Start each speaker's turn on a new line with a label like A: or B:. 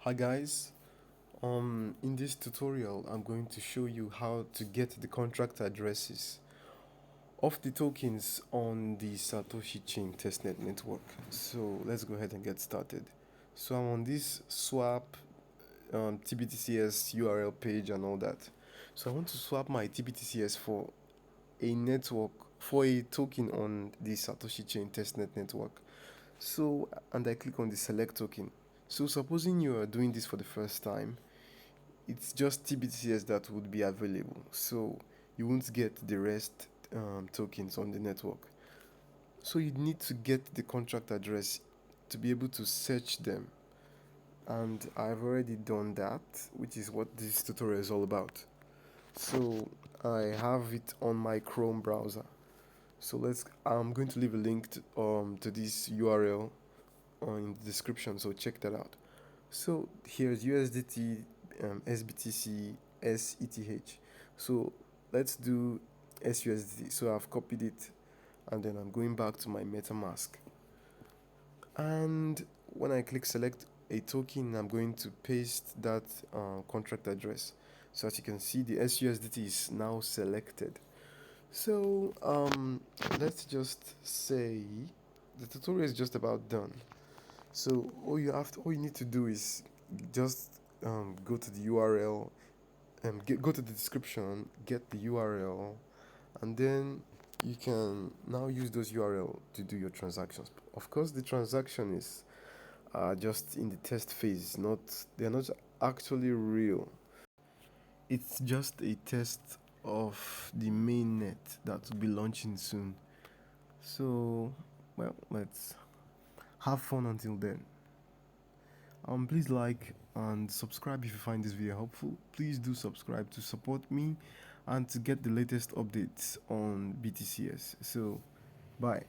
A: Hi guys, in this tutorial I'm going to show you how to get the contract addresses of the tokens on the Satoshi Chain TestNet Network. So let's go ahead and get started. So I'm on this swap tBTCs URL page and all that. So I want to swap my tBTCs for a network, for a token on the Satoshi Chain TestNet Network. So, and I click on the select token. So supposing you are doing this for the first time, it's just tBTCs that would be available. So you won't get the rest tokens on the network. So you need to get the contract address to be able to search them. And I've already done that, which is what this tutorial is all about. So I have it on my Chrome browser. So I'm going to leave a link to this URL in the description, so check that out. So here's USDT, SBTC, SETH. So let's do SUSD. So I've copied it and then I'm going back to my MetaMask. And when I click select a token, I'm going to paste that contract address. So as you can see, the SUSDT is now selected. So let's just say the tutorial is just about done. So all you need to do is just go to the URL and go to the description, get the URL, and then you can now use those URL to do your transactions. Of course, the transaction is just in the test phase, not they're not actually real. It's just a test of the mainnet that will be launching soon. So, well, let's have fun until then. Please like and subscribe if you find this video helpful. Please do subscribe to support me and to get the latest updates on BTCs. So, bye.